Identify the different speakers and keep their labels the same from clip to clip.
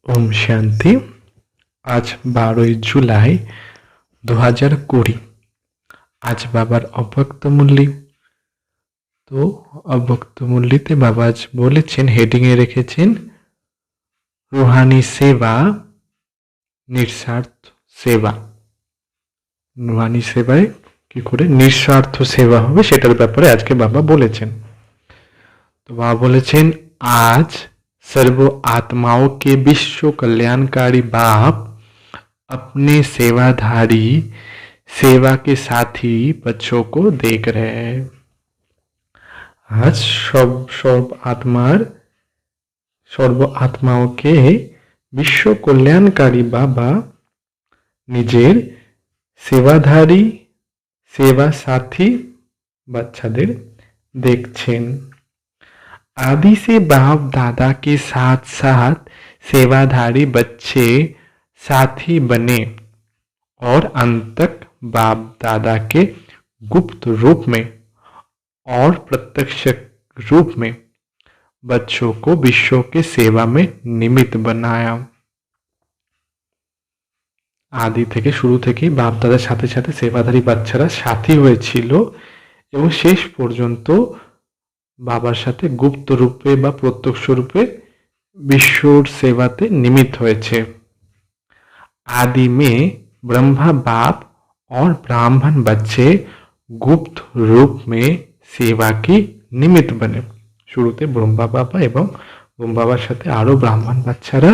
Speaker 1: ওম শান্তি। আজ 12ই জুলাই 2020। আজ বাবার অব্যক্ত মূল্যি। তো অব্যক্ত মূল্যিতে বাবা আজ বলেছেন, হেডিংয়ে রেখেছেন রুহানি সেবা, নিঃস্বার্থ সেবা। রুহানি সেবায় কি করে নিঃস্বার্থ সেবা হবে সেটার ব্যাপারে আজকে বাবা বলেছেন। तो वह बोलेছেন, आज सर्व आत्माओं के विश्व कल्याणकारी बाप अपने सेवाधारी सेवा के साथी बच्चों को देख रहे हैं। आज सर्व आत्माओं के विश्व कल्याणकारी बाबा निजेर सेवाधारी सेवा साथी বাচ্চাদের দেখছেন। आदि से बाप दादा के साथ साथ सेवाधारी बच्चे साथी बने और अंत तक बाप दादा के गुप्त रूप में और प्रत्यक्ष रूप में बच्चों को विश्व के सेवा में निमित्त बनाया। आदि থেকে শুরু থেকেই বাপ দাদার সাথে সাথে সেবাধারী বাচ্চারা সাথী হয়েছিল এবং শেষ পর্যন্ত বাবার সাথে গুপ্ত রূপে বা প্রত্যক্ষ রূপে विश्व सेवाते निमित्त হয়েছে। आदि में ब्रह्मा बाप और ब्राह्मण बच्चे गुप्त रूप में सेवा की निमित्त बने। शुरूते ब्रह्मा बाबा एवं ब्रह्मा बाबार साथे आरो ब्राह्मण बच्चारा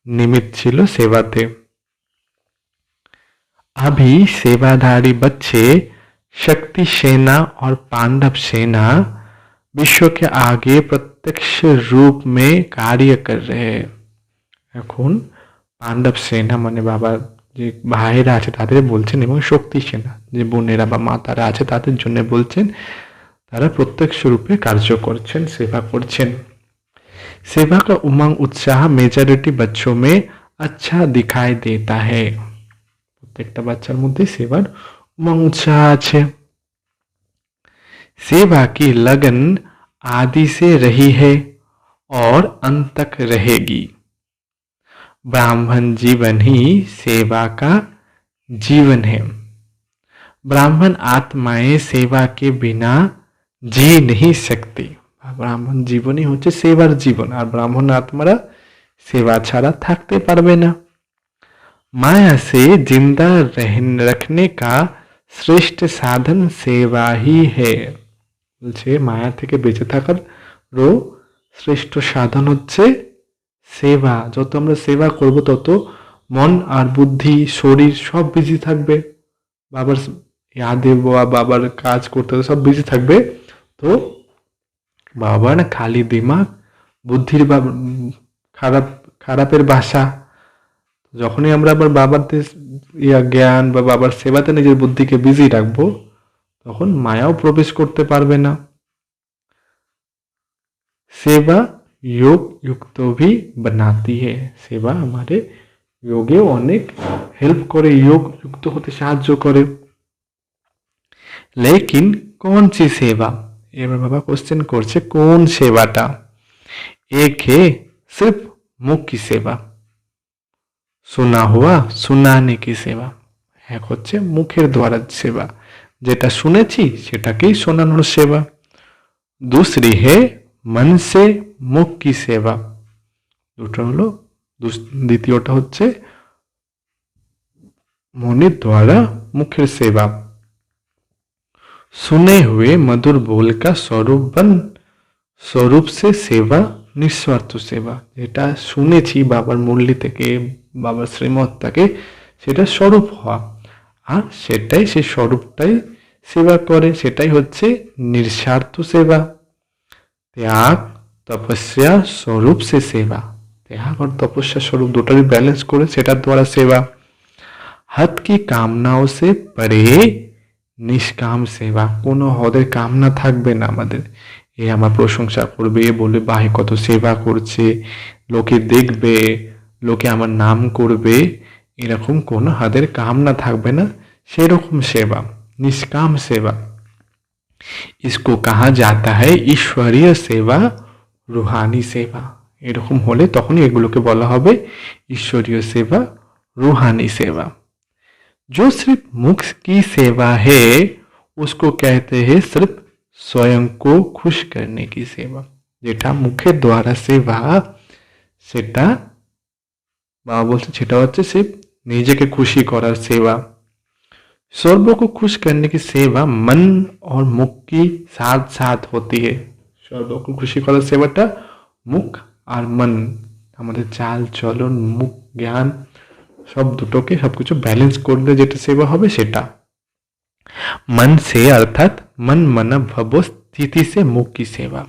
Speaker 1: निमित्त छिलो सेवाते। अभी सेवाधारी बच्चे शक्ति सेना और पांडव सेना विश्व के आगे प्रत्यक्ष रूप में कार्य कर रहे हैं। এখন পাণ্ডব সেনা মানে বাবার যে ভাইরা আছে তাদের বলছেন এবং শক্তি সেনা যে বোনেরা বা মাতারা আছে তাদের জন্য বলছেন, তারা প্রত্যক্ষ রূপে কার্য করছেন, সেবা করছেন। सेवा का उमंग उत्साह मेजॉरिटी बच्चों में अच्छा दिखाई देता है। প্রত্যেকটা বাচ্চার মধ্যে সেবার উমंग उत्साह আছে। सेवा की लगन आदि से रही है और अंत तक रहेगी। ब्राह्मण जीवन ही सेवा का जीवन है। ब्राह्मण आत्माएं सेवा के बिना जी नहीं सकती। ब्राह्मण जीवन ही होच्छे सेवार जीवन और ब्राह्मण आत्मारा सेवा छाड़ा थाकते पारबे ना। माया से जिंदा रखने का श्रेष्ठ साधन सेवा ही है। বলছে মায়া থেকে বেঁচে থাকারও শ্রেষ্ঠ সাধন হচ্ছে সেবা। যত আমরা সেবা করব তত মন আর বুদ্ধি শরীর সব বিজি থাকবে, বাবার ইয়াদে বাবার কাজ করতে সব বিজি থাকবে। তো বাবার খালি দিমাগ, বুদ্ধির খারাপের ভাষা। যখনই আমরা আবার বাবার জ্ঞান বা বাবার সেবাতে নিজের বুদ্ধিকে বিজি রাখবো তখন মায়াও প্রবেশ করতে পারবে না। सेवा योग युक्त भी बनाती है। सेवा हमारे योगेও অনেক হেল্প করে, योग युक्त হতে সাহায্য করে। लेकिन कौन सी सेवा? এবার বাবা কোশ্চেন করছে কোন সেবাটা। एक है सिर्फ मुख की सेवा, सुना हुआ सुनाने की सेवा। এক হচ্ছে মুখের দ্বারা সেবা, যেটা শুনেছি সেটাকেই শোনানোর সেবা। दूसरी है मन से मुख की सेवा। দুটো হলো, দ্বিতীয়টা হচ্ছে মনের দ্বারা মুখের সেবা। सुने हुए मधुर बोल का स्वरूप से सेवा निस्वार्थ सेवा। যেটা শুনেছি বাবার মুরলি থেকে, বাবার শ্রীমত থেকে, সেটা স্বরূপ হওয়া, আর সেটাই সেই স্বরূপটাই সেবা করে, সেটাই হচ্ছে নিঃস্বার্থ সেবা। त्याग तपस्या स्वरूप से सेवा। त्याग और तपस्या स्वरूप দুটোরই ব্যালেন্স করে সেটার দ্বারা সেবা। हद की कामनाओं से परे निष्काम सेवा। কোনো হদের কামনা থাকবে না আমাদের, এ আমার প্রশংসা করবে, বলে বাহে কত সেবা করছে, লোকে দেখবে, লোকে আমার নাম করবে, এরকম কোনো হদের কামনা থাকবে না, সেরকম সেবা निष्काम सेवा। इसको कहा जाता है ईश्वरीय सेवा, रूहानी सेवा। এরকম হলে তখনই এগুলোকে বলা হবে ईश्वरीय सेवा, रूहानी सेवा। जो सिर्फ मुख की सेवा है उसको कहते हैं सिर्फ स्वयं को खुश करने की सेवा। যেটা মুখের দ্বারা সেবা, সেটা বাবা বলছে সেটা হচ্ছে सिर्फ নিজেকে খুশি করার সেবা। सर्व को खुश करने की सेवा मन और मुख की साथ साथ होती है। सर्व को खुशी করার সেবাটা মুখ আর মন, আমাদের চাল চলন মুখ জ্ঞান সব দুটোকে সবকিছু ব্যালেন্স করলে যেটা সেবা হবে সেটা। मन से अर्थात मन मन भव स्थिति से मुख की सेवा।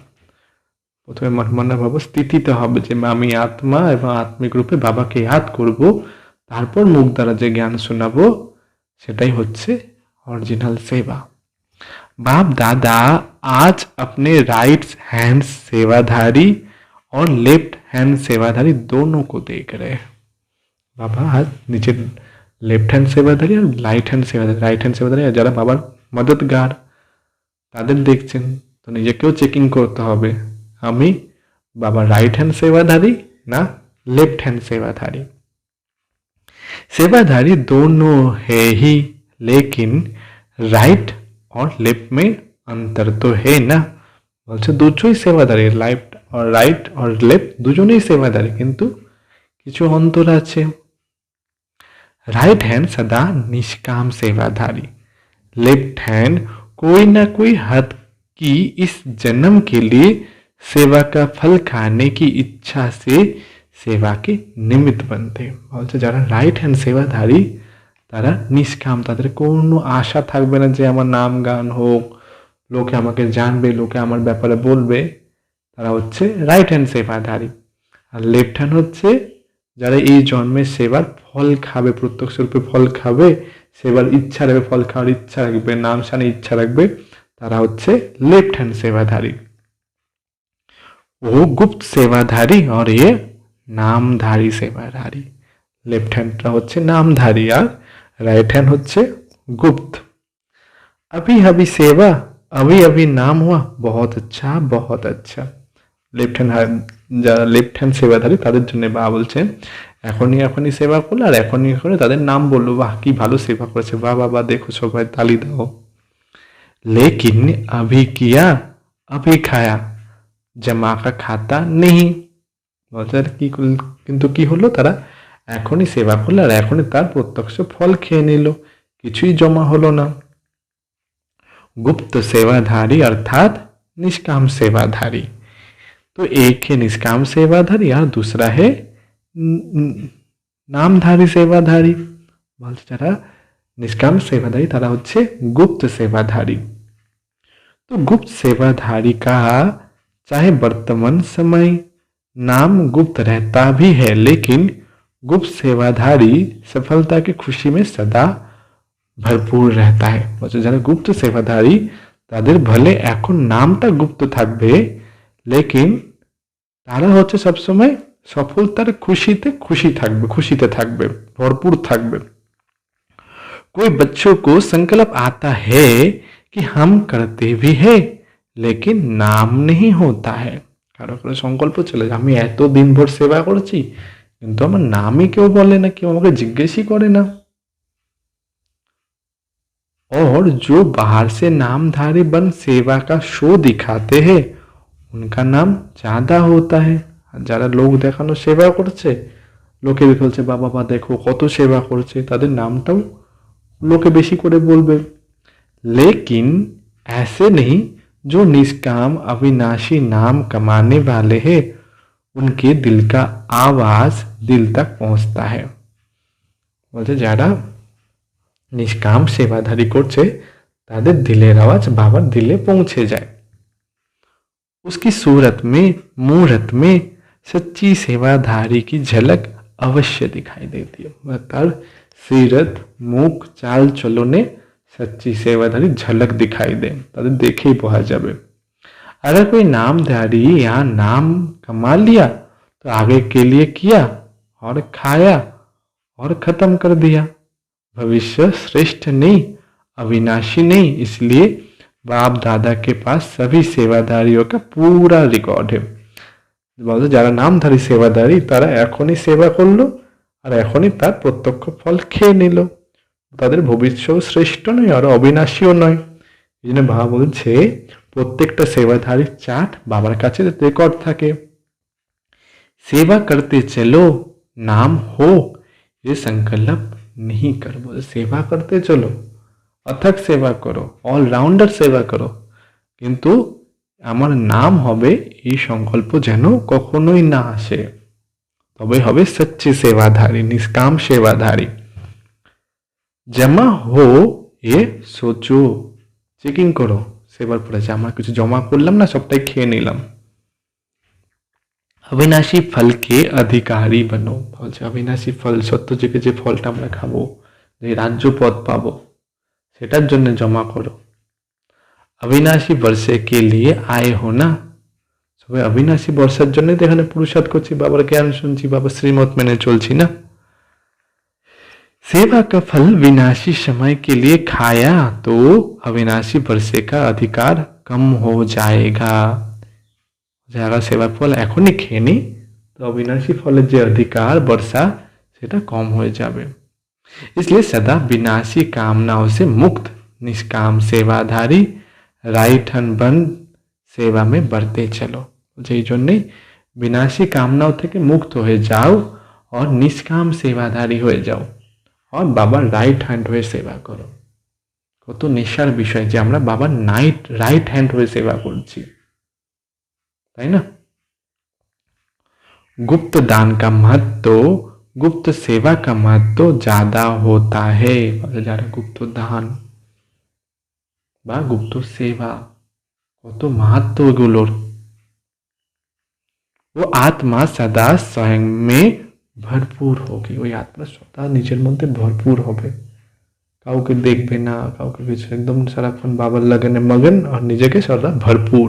Speaker 1: প্রথমে মন মন ভাব স্থিতিতে হবে যে আমি আত্মা এবং আত্মিক রূপে বাবাকে याद করব, তারপর মুখ দ্বারা যে জ্ঞান শোনাবো সেটাই হচ্ছে ओरिजिनल सेवा। बाप दादा आज अपने राइट हैंड सेवाधारी और लेफ्ट हैंड सेवाधारी दोनों को देख रहे हैं। बाबा आज नीचे लेफ्ट हैंड सेवाधारी और राइट हैंड सेवाधारी, राइट हैंड सेवाधारी যারা বাবার মদতগার তাদের দেখছেন, তো নিজেকেও চেকিং করতে হবে আমি বাবার রাইট हैंड सेवाधारी ना लेफ्ट हैंड सेवाधारी। सेवाधारी दोनों है ही, लेकिन राइट और लेफ्ट में अंतर तो है ना। বলছে দুটোই সেবাদারি, রাইট আর লেফট দুজনেই সেবাদারি, কিন্তু কিছু অন্তর আছে। राइट हैंड सदा निष्काम सेवाधारी, लेफ्ट हैंड कोई ना कोई हद की इस जन्म के लिए सेवा का फल खाने की इच्छा से सेवा के निमित्त बनते। বলছে যারা রাইট হ্যান্ড সেবাধারী তারা নিষ্কাম, তাদের কোনো আশা থাকবে না যে আমার নাম গান হোক, লোকে আমাকে জানবে, লোকে আমার ব্যাপারে বলবে, তারা হচ্ছে রাইট হ্যান্ড সেবাধারী। আর লেফট হ্যান্ড হচ্ছে যারা এই জন্মের সেবার ফল খাবে, প্রত্যক্ষ রূপে ফল খাবে, সেবার ইচ্ছা রাখবে, ফল খাওয়ার ইচ্ছা রাখবে, নাম শানে ইচ্ছা রাখবে, তারা হচ্ছে लेफ्ट हैंड सेवाधारी। वो गुप्त सेवाधारी और ये नामधारी सेवाधारी। लेफ्ट हैंडটা হচ্ছে नामधारी আর राइट हैंड হচ্ছে गुप्त। अभी अभी सेवा, अभी अभी नाम हुआ, बहुत अच्छा बहुत अच्छा। लेफ्ट हैंड যারা লেফট হ্যান্ড সেবাধারী তাদের জন্য বাবা বলছেন এখনই এখনই সেবা করলো আর এখনই এখনই তাদের নাম বললো, বাহ কি ভালো সেবা করেছে, বাহ বাবা দেখো সবাই তালি দাও। लेकिन अभी किया अभी खाया, जमा का खाता नहीं। বলছে কি কিন্তু কি হলো, তারা এখনই সেবা করলো আর এখনই তার প্রত্যক্ষ ফল খেয়ে নিল, কিছুই জমা হলো না। गुप्त सेवाधारी अर्थात निष्काम सेवाधारी। तो एक है निष्काम सेवाधारी और दूसरा है नामधारी सेवाधारी। বলছে যারা निष्काम सेवाधारी तारा होच्छे गुप्त सेवाधारी। तो गुप्त सेवाधारी का चाहे वर्तमान समय नाम गुप्त रहता भी है, लेकिन गुप्त सेवाधारी सफलता की खुशी में सदा भरपूर रहता है। বলছে যারা গুপ্ত সেবাধারী তাদের ভলে এখন নামটা গুপ্ত থাকবে, लेकिन তারা হচ্ছে সবসময় সফলতার খুশিতে থাকবে ভরপুর থাকবে। कोई बच्चों को संकल्प आता है कि हम करते भी है लेकिन नाम नहीं होता है। কারো কারো সংকল্প চলে যায় আমি এত দিন ভর সেবা করছি কিন্তু আমার নামই কেউ বলে না, কেউ আমাকে জিজ্ঞেসই করে না। और जो बाहर से नामधारी बन सेवा का शो दिखाते हैं उनका नाम ज्यादा होता है। যারা লোক দেখানো সেবা করছে, লোকে বলছে বাবা বা দেখো কত সেবা করছে, তাদের নামটাও लोग बेशी करे बोलबे। लेकिन ऐसे नहीं जो निष्काम अविनाशी नाम कमाने वाले हैं, उनके दिल का आवाज दिल तक पहुंचता है। बोलते যারা निष्काम सेवाधारी করছে তাদের दिलेर आवाज बाबार दिले पहुंचे जाए। उसकी सूरत में मूर्त में सच्ची सेवाधारी की झलक अवश्य दिखाई देती है। मतलब सीरत मुख चाल चलने सच्ची सेवाधारी झलक दिखाई दे, ताদের দেখেই বোঝা যাবে। अगर कोई नामधारी यहाँ नाम कमा लिया तो आगे के लिए किया और खाया और खत्म कर दिया। भविष्य श्रेष्ठ नहीं अविनाशी नहीं, इसलिए बाप दादा के पास सभी सेवाधारियों का पूरा रिकॉर्ड है। বলছে যারা নামধারী সেবাধারী তারা এখনই সেবা করলো আর এখনই তার প্রত্যক্ষ ফল খেয়ে নিল, তাদের ভবিষ্যৎ শ্রেষ্ঠ নয় আর অবিনাশীও নয়। এই জন্য বাবা বলছে প্রত্যেকটা সেবাধারীর চার্ট বাবার কাছে রেকর্ড থাকে। सेवा करते चलो नाम हो ये संकल्प नहीं कर, बोले सेवा करते चलो, अथक सेवा करो, অলরাউন্ডার সেবা করো, কিন্তু আমার নাম হবে এই সংকল্প যেন কখনোই না আসে, তবে হবে সচ্চি সেবাধারী, নিষ্কাম সেবাধারী। জমা হো এ সোচো, চেকিং করো সেবার পরে যে আমরা কিছু জমা করলাম না, সবটাই খেয়ে নিলাম। অবিনাশী ফলকে অধিকারী বনো, বলছে অবিনাশী ফল, সত্য যুগে যে ফলটা আমরা খাবো, যে রাজ্য পদ পাবো, সেটার জন্য জমা করো। অবিনাশী বর্ষে কে লিয়ে আয় হো না, সবাই অবিনাশী বর্ষার জন্য তো এখানে পুরুষার্থ করছি, বাবার জ্ঞান শুনছি, বাবার শ্রীমত মেনে চলছি না। सेवा का फल विनाशी समय के लिए खाया तो अविनाशी वर्षे का अधिकार कम हो जाएगा। যারা সেবার ফল এখনই খেয়ে নি, তো অবিনাশী ফলের যে অধিকার বর্ষা সেটা কম হয়ে যাবে। इसलिए सदा विनाशी कामनाओं से मुक्त निष्काम सेवाधारी राइट हैंड बन सेवा में बढ़ते चलो, যেই জন্যে বিনাশী কামনাও থেকে মুক্ত হয়ে যাও और निष्काम सेवाधारी হয়ে যাও और বাবার রাইট হ্যান্ড হয়ে সেবা করো। কত নেশার বিষয় যে আমরা বাবার রাইট হ্যান্ড হয়ে সেবা করছি, তাই না? गुप्त दान का महत्व गुप्त सेवा का महत्व ज्यादा होता है, যারা গুপ্ত দান বা গুপ্ত সেবা কত মাহাত্ম এগুলোর। वो आत्मा सदा स्वयं में ভরপুর होगी, ওই আত্মা সদা নিজের মধ্যে ভরপুর হবে, কাউকে দেখবে না, কাউকে কিছু, একদম সারাক্ষণ বাবার লাগানে মগন আর নিজেকে সদা ভরপুর,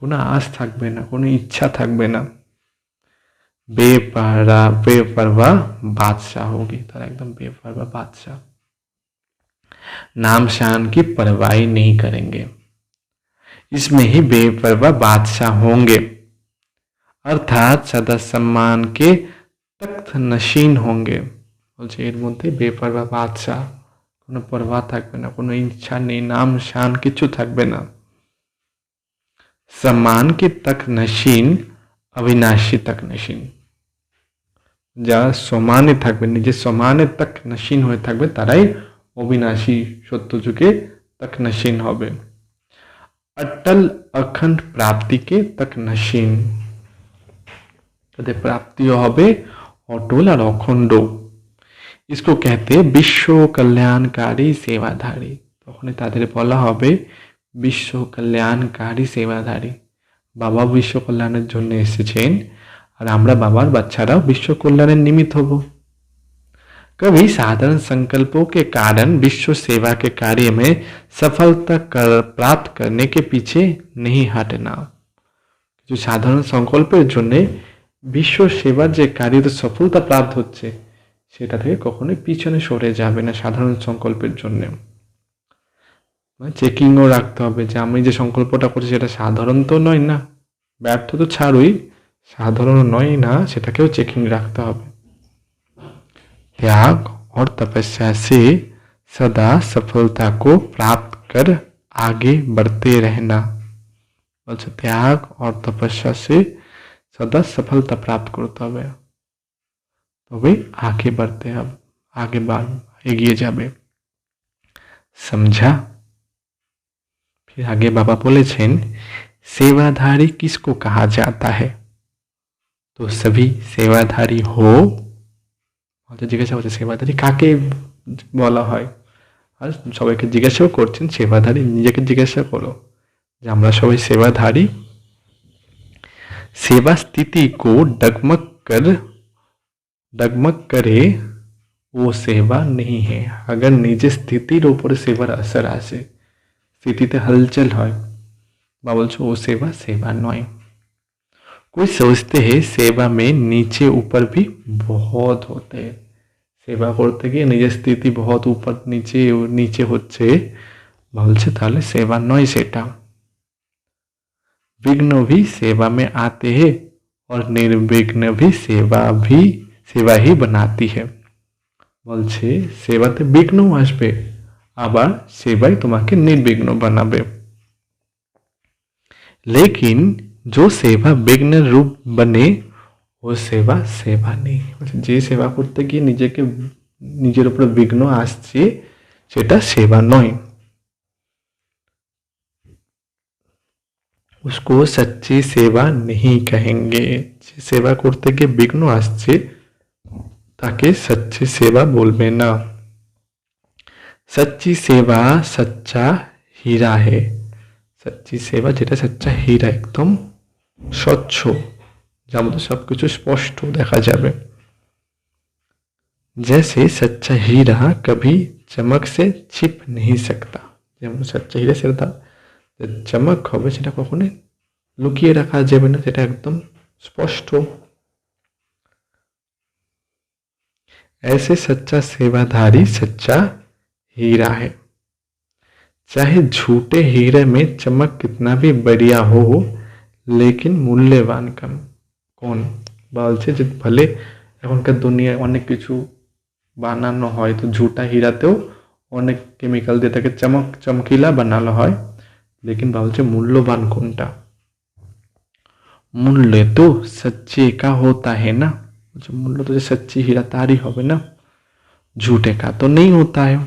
Speaker 1: কোনো আশ থাকবে না, কোনো ইচ্ছা থাকবে না। बेपरवाह बादशाह होगी, তারা একদম बेपरवाह बादशाह, नाम शान की परवाही नहीं करेंगे, इसमें ही बेपरवाह बादशाह होंगे, अर्थात सदा सम्मान के तख्त नशीन होंगे। বলছে এর মধ্যে বেপরওয়া বাদশাহ, কোনো পরোয়া থাকবে না, কোনো ইচ্ছা নেই, নাম শান কিছু থাকবে না। সম্মান के तक नशीन अविनाशी तक नशीन, যারা সমানে থাকবে, নিজের সমানে তক নসীন হয়ে থাকবে, তারাই অবিনাশী সত্য যুগে তক নসীন হবে। अटल अखंड प्राप्ति के तक नशीन, তাদের প্রাপ্তিও হবে অটল আর অখণ্ড। इसको कहते विश्व कल्याणकारी सेवाधारी, তখনই তাদের বলা হবে বিশ্ব কল্যাণকারী সেবাধারী। বাবা বিশ্ব কল্যাণের জন্য এসেছেন আর আমরা বাবার বাচ্চারাও বিশ্ব কল্যাণের নিমিত্ত হব। कभी साधारण संकल्पों के कारण विश्व सेवा के कार्य में सफलता प्राप्त करने के पीछे नहीं हटना, जो साधारण संकल्पेर জন্যে বিশ্ব সেবার যে কার্যে সফলতা প্রাপ্ত হচ্ছে সেটা থেকে কখনোই পিছনে সরে যাবে না। সাধারণ সংকল্পের জন্য চেকিংও রাখতে হবে যে আমি যে সংকল্পটা করছি সেটা সাধারণ তো নয় না, ব্যর্থ তো ছাড়ুই, সাধারণ নয় না, সেটাকেও চেকিং রাখতে হবে। त्याग और तपस्या से सदा सफलता को प्राप्त कर आगे बढ़ते रहना, বলছে ত্যাগ और तपस्या से सदा सफलता प्राप्त করতে হবে, তবে आगे बढ़ते হবে, आगे এগিয়ে যাবে। समझा? फिर आगे बाबा बोलेছেন सेवाधारी किसको कहा जाता है, तो सभी सेवाधारी हो, জিজ্ঞাসা করছে সেবাধারী কাকে বলা হয়, আর সবাইকে জিজ্ঞাসাও করছেন সেবাধারী নিজেকে জিজ্ঞাসা করো যে আমরা সবাই सेवाधारी। सेवा स्थिति को डगमग करे वो सेवा नहीं है, अगर নিজের স্থিতির উপরে সেবার असर আসে, স্থিতিতে हलचल হয়, বা বলছো ও সেবা সেবা নয়। कोई सोचते हैं सेवा में नीचे ऊपर भी बहुत होते हैं, सेवा করতে গিয়ে নিজের স্থিতি बहुत ऊपर नीचे হচ্ছে, বলছে তাহলে সেবা নয় সেটা। विघ्न भी सेवा में आते हैं और निर्विघ्न सेवा ही बनाती है। বলছে সেবাতে বিঘ্ন আসবে, আবার সেবাই তোমাকে নির্বিঘ্ন বানাবে। लेकिन जो सेवा विघ्न रूप बने वो सेवा सेवा नहीं। যে সেবা করতে গিয়ে নিজের উপর বিঘ্ন আসছে সেটা সেবা নয়। उसको सच्ची सेवा नहीं कहेंगे। सेवा করতে গিয়ে বিঘ্ন আসছে তাকে सच्ची सेवा বলবে না। सच्ची सेवा सच्चा हीरा है। सच्ची सेवा যেটা सच्चा हीरा एकदम স্বচ্ছ, যার মধ্যে সবকিছু স্পষ্ট দেখা যাবে। जैसे सच्चा हीरा कभी चमक से छिप नहीं सकता। যেমন सच्चा हीरा সেটা চমক হবে সেটা কখনোই লুকিয়ে রাখা যাবে না, সেটা একদম স্পষ্ট। ऐसे सच्चा सेवाधारी सच्चा हीरा है। चाहे झूठे हीरे में चमक कितना भी बढ़िया हो लेकिन मूल्यवान कम कौन বলছে যে भले এখনকার দুনিয়ায় অনেক কিছু বানানো হয়, তো ঝুটা হীরাতেও অনেক কেমিক্যাল দিয়ে তাকে চমকিলা বানানো হয়, लेकिन বলছে মূল্যবান কোনটা। मूल्य तो सच्चे का होता है ना। मूल्य तो सच्ची हीरा तारी होवे ना, झूठे का तो नहीं होता है।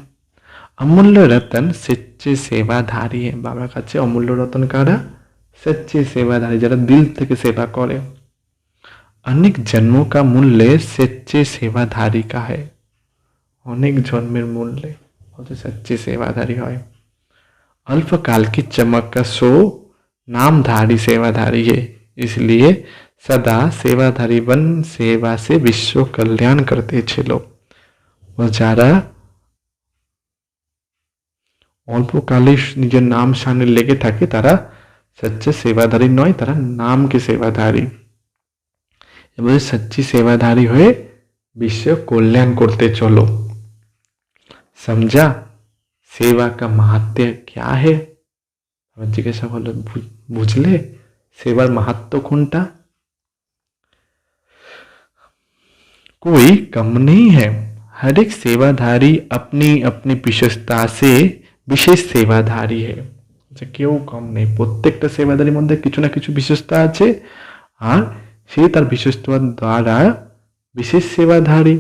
Speaker 1: अमूल्य रतन सच्चे सेवाधारी है। बाबा কাছে অমূল্য রতন কারা? सच्चे सेवाधारी, যারা দিল থেকে সেবা করে। अनेक जन्मों का मूल्य सच्चे सेवाधारी का है। अनेक जन्मेर मूल्य सच्चे सेवाधारी হয়। अल्पकाल की चमक का सो नामधारी सेवाधारी है, इसलिए सदा सेवाधारी बन सेवा से विश्व कल्याण करते ছিল। যারা অল্পকালে নিজের নাম সামনে লেগে থাকে তারা सच्चे सेवाधारी নয়, তারা नाम के सेवाधारी। এবার सच्ची सेवाधारी হয়ে বিশ্ব কল্যাণ করতে চলো। समझा सेवा का महत्व क्या है? জিজ্ঞাসা করলো বুঝলে सेवार महत्व কোনটা? कोई कम नहीं है। हर एक सेवाधारी अपनी अपनी विशेषता से विशेष सेवाधारी है। কেউ কম নেই, প্রত্যেকটা সেবাধারীর মধ্যে কিছু না কিছু বিশেষতা আছে আর সে তার বিশেষতা দ্বারা विशेष सेवाधारी।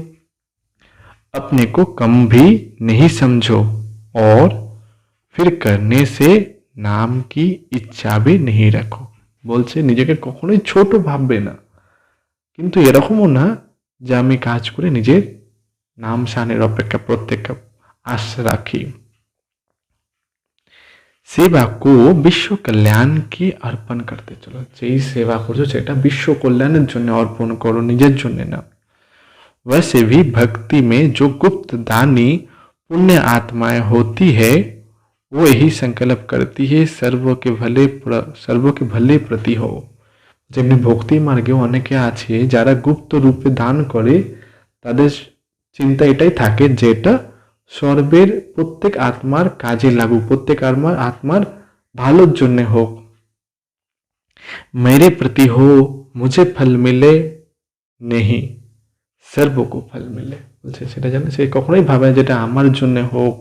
Speaker 1: अपने को कम भी नहीं समझो और फिर करने से नाम की इच्छा भी नहीं रखो। বলছে নিজেকে কখনোই ছোট ভাববে না, কিন্তু এরকমও না যে আমি কাজ করে নিজের নাম শানের অপেক্ষা প্রত্যেক আশা রাখি। सेवा को विश्व कल्याण की अर्पण करते चलो। যেই সেবা করছো সেটা বিশ্ব কল্যাণের জন্য অর্পণ করো, নিজের জন্য না। वैसे भी भक्ति में जो गुप्त दानी पुण्य आत्माएं होती है वो यही संकल्प करती है सर्व के भले प्रति हो। যেমনি ভক্তি মার্গে অনেকে আছে যারা গুপ্ত রূপে দান করে, তাদের চিন্তা এটাই থাকে যেটা সর্বের প্রত্যেক আত্মার কাজে লাগুক, প্রত্যেক আত্মার ভালোর জন্য হোক। मेरे प्रति हो मुझे फल मिले नहीं सर्व को फल मिले। বলছে সেটা জানে, সে কখনোই ভাবে যেটা আমার জন্য হোক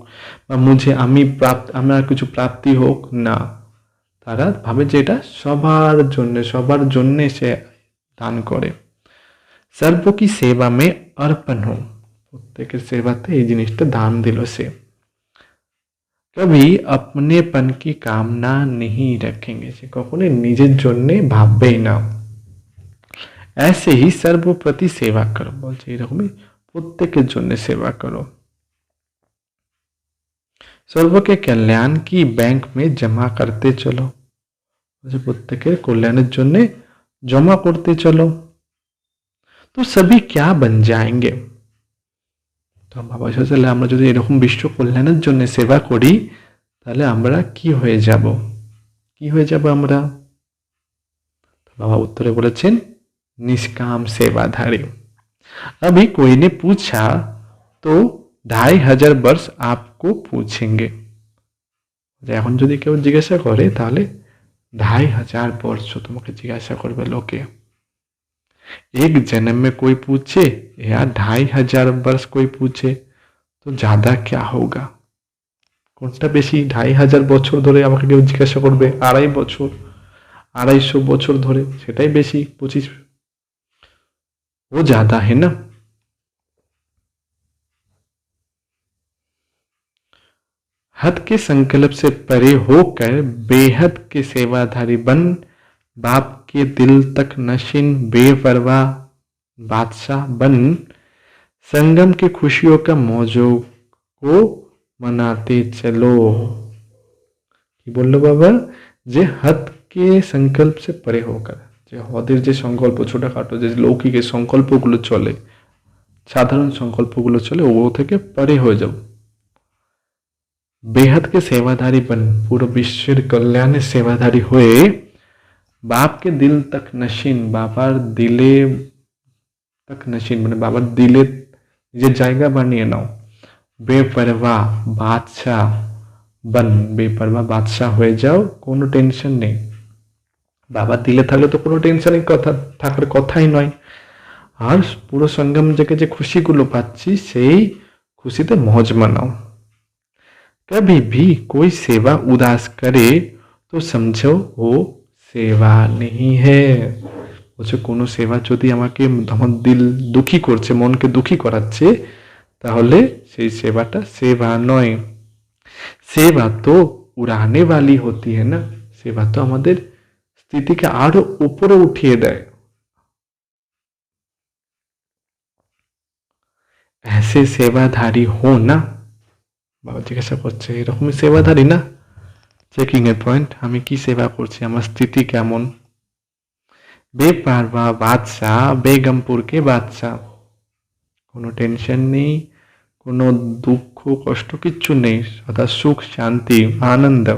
Speaker 1: বা আমার কিছু প্রাপ্তি হোক না, তারা ভাবে যে এটা সবার জন্য সে দান করে। सर्व की सेवा में अर्पण हो, প্রত্যেকের সেবাতে এই জিনিসটা দান দিল সে। कभी अपनेपन की कामना नहीं रखेंगे, সে কখনোই নিজের জন্য ভাববেই না। ऐसे ही सर्वप्रति सेवा करो, বলছে এরকমই প্রত্যেকের জন্য সেবা করো। सर्व के कल्याण की बैंक में जमा करते चलो, বলছে প্রত্যেকের কল্যাণের জন্য জমা করতে চলো। तो सभी क्या बन जाएंगे? তো বাবা সাল্লাল্লাহু আলাইহি আমরা যদি এরকম বিশ্ব কল্যাণের জন্য সেবা করি তাহলে আমরা কি হয়ে যাব? আমরা? বাবা উত্তরে বলেছেন निष्काम सेवाधारी। अभी कोई ने पूछा तो 2500 वर्ष आपको पूछेंगे। এখন যদি কেউ জিজ্ঞাসা করে তাহলে 2500 বর্ষ তোমাকে জিজ্ঞাসা করবে লোকে। एक जन्म में कोई पूछे या 2500 वर्ष कोई पूछे तो ज़्यादा क्या होगा? কোনটা বেশি? 2500 বছর ধরে আমাকে কেউ জিজ্ঞাসা করবে, 2.5 বছর, 250 বছর ধরে, সেটাই বেশি। 25 वो ज्यादा है ना। हद के संकल्प से परे होकर बेहद के सेवाधारी बन, बाप के दिल तक नशीन बेपरवाह बादशाह बन, संगम की खुशियों का मौजों को मनाते चलो। কি বললো বাবা? যে হাতকে সংকল্প সে পরে হোকার, যে হদের যে সংকল্প ছোটখাটো যে লৌকিক সংকল্পগুলো চলে, সাধারণ সংকল্পগুলো চলে, ও থেকে পরে হয়ে যাও। बेहद के सेवाधारी बन, पूरे विश्वेर कल्याणेर सेवाधारी हुए, बाप के दिल तक नशीन, बाबार दिले तक नशीन माने बाबार दिले जे जायगा बानिये नाओ, बेपरवाह बादशाह बन, बेपरवाह बादशाह হয়ে যাও, কোনো টেনশন নেই। বাবার দিলে থাকলে তো কোনো টেনশনের কথা থাকার কথাই নয়। আর পুরো সঙ্গম থেকে যে খুশিগুলো পাচ্ছি সেই খুশিতে মौज মানাও। कभी भी कोई सेवा उदास करे तो समझो वो सेवा नहीं है। বলছে কোনো সেবা যদি আমাকে আমার দিল দুঃখী করছে, মনকে দুঃখী করাচ্ছে, তাহলে সেই সেবাটা সেবা নয়। सेवा तो उड़ाने वाली होती है ना, सेवा तो আমাদের স্থিতিকে আরো উপরে উঠিয়ে দেয়। ऐसे सेवाधारी हो ना, বাবা জিজ্ঞাসা করছে এরকমই সেবাধারী না? চেকিং এর পয়েন্ট, আমি কি সেবা করছি, আমার স্থিতি কেমন? বেপারওয়া বাদশাহ, বেগমপুরকে বাদশাহ, কোনো টেনশন নেই, কোনো দুঃখ কষ্ট কিচ্ছু নেই, সদা সুখ শান্তি आनंद,